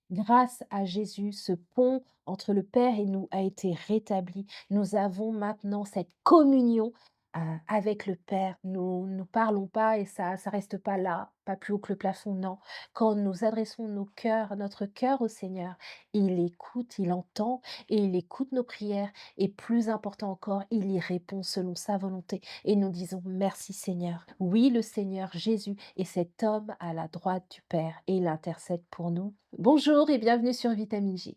Grâce à Jésus, ce pont entre le Père et nous a été rétabli. Nous avons maintenant cette communion avec le Père. Nous ne parlons pas et ça reste pas là, pas plus haut que le plafond, non. Quand nous adressons notre cœur au Seigneur, il écoute, il entend et il écoute nos prières. Et plus important encore, il y répond selon sa volonté. Et nous disons merci Seigneur. Oui, le Seigneur Jésus est cet homme à la droite du Père et il intercède pour nous. Bonjour et bienvenue sur Vitamine J.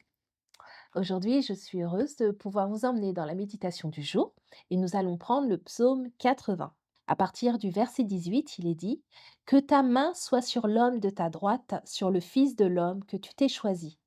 Aujourd'hui, je suis heureuse de pouvoir vous emmener dans la méditation du jour et nous allons prendre le psaume 80. À partir du verset 18, il est dit: Que ta main soit sur l'homme de ta droite, sur le Fils de l'homme que tu t'es choisi.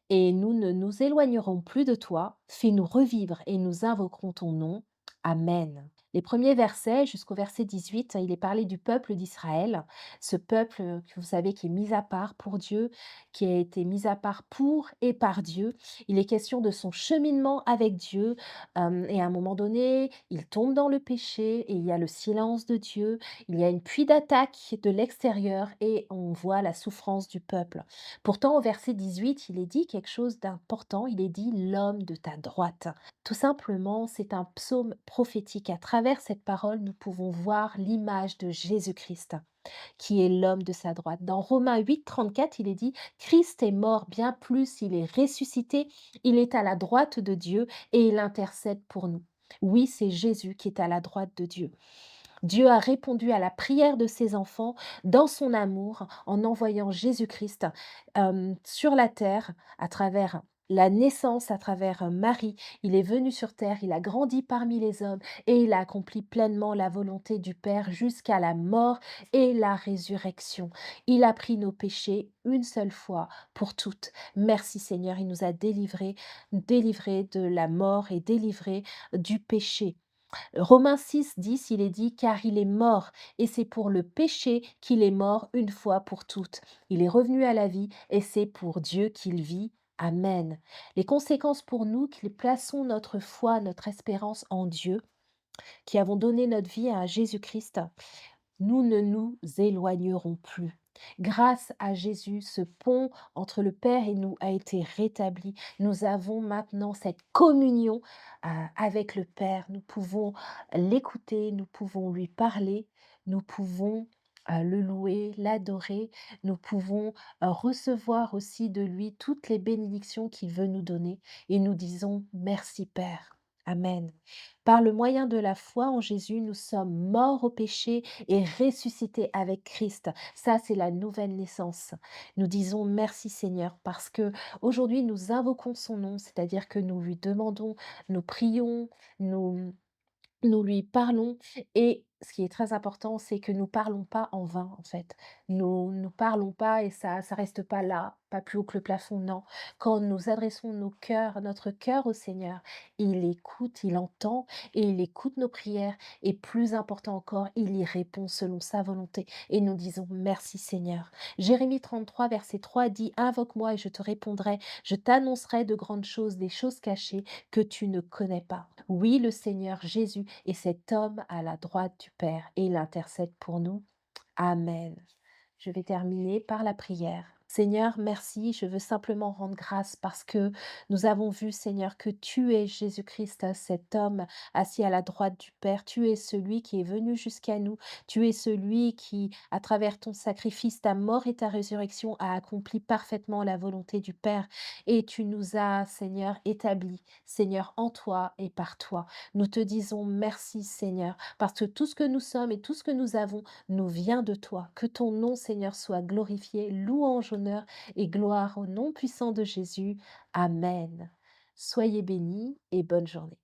Et nous ne nous éloignerons plus de toi, fais-nous revivre et nous invoquerons ton nom. Amen. Les premiers versets jusqu'au verset 18, il est parlé du peuple d'Israël, ce peuple que vous savez qui est mis à part pour Dieu, qui a été mis à part pour et par Dieu. Il est question de son cheminement avec Dieu et à un moment donné, il tombe dans le péché et il y a le silence de Dieu, il y a une pluie d'attaque de l'extérieur et on voit la souffrance du peuple. Pourtant, au verset 18, il est dit quelque chose d'important, il est dit l'homme de ta droite. Tout simplement, c'est un psaume prophétique. À travers cette parole, nous pouvons voir l'image de Jésus-Christ, qui est l'homme de sa droite. Dans Romains 8, 34, il est dit: Christ est mort, bien plus, il est ressuscité, il est à la droite de Dieu et il intercède pour nous. Oui, c'est Jésus qui est à la droite de Dieu. Dieu a répondu à la prière de ses enfants dans son amour en envoyant Jésus-Christ sur la terre à travers la naissance, à travers Marie. Il est venu sur terre, il a grandi parmi les hommes et il a accompli pleinement la volonté du Père jusqu'à la mort et la résurrection. Il a pris nos péchés une seule fois pour toutes. Merci Seigneur, il nous a délivrés de la mort et délivrés du péché. Romains 6, 10, il est dit: Car il est mort, et c'est pour le péché qu'il est mort une fois pour toutes. Il est revenu à la vie, et c'est pour Dieu qu'il vit. Amen. Les conséquences pour nous qui plaçons notre foi, notre espérance en Dieu, qui avons donné notre vie à Jésus-Christ, nous ne nous éloignerons plus. Grâce à Jésus, ce pont entre le Père et nous a été rétabli. Nous avons maintenant cette communion avec le Père. Nous pouvons l'écouter, nous pouvons lui parler, nous pouvons le louer, l'adorer. Nous pouvons recevoir aussi de lui toutes les bénédictions qu'il veut nous donner. Et nous disons merci Père. Amen. Par le moyen de la foi en Jésus, nous sommes morts au péché et ressuscités avec Christ. Ça, c'est la nouvelle naissance. Nous disons merci Seigneur parce que aujourd'hui nous invoquons son nom, c'est-à-dire que nous lui demandons, nous prions, nous lui parlons et ce qui est très important, c'est que nous parlons pas en vain, en fait. Nous ne parlons pas et ça reste pas là, pas plus haut que le plafond, non. Quand nous adressons notre cœur au Seigneur, il écoute, il entend et il écoute nos prières et plus important encore, il y répond selon sa volonté et nous disons merci Seigneur. Jérémie 33, verset 3 dit: Invoque-moi et je te répondrai, je t'annoncerai de grandes choses, des choses cachées que tu ne connais pas. Oui, le Seigneur Jésus est cet homme à la droite du Père et il intercède pour nous. Amen. Je vais terminer par la prière. Seigneur, merci. Je veux simplement rendre grâce parce que nous avons vu, Seigneur, que tu es Jésus-Christ, cet homme assis à la droite du Père. Tu es celui qui est venu jusqu'à nous. Tu es celui qui, à travers ton sacrifice, ta mort et ta résurrection, a accompli parfaitement la volonté du Père. Et tu nous as, Seigneur, établis, Seigneur, en toi et par toi. Nous te disons merci, Seigneur, parce que tout ce que nous sommes et tout ce que nous avons nous vient de toi. Que ton nom, Seigneur, soit glorifié, louange, honneur et gloire au nom puissant de Jésus. Amen. Soyez bénis et bonne journée.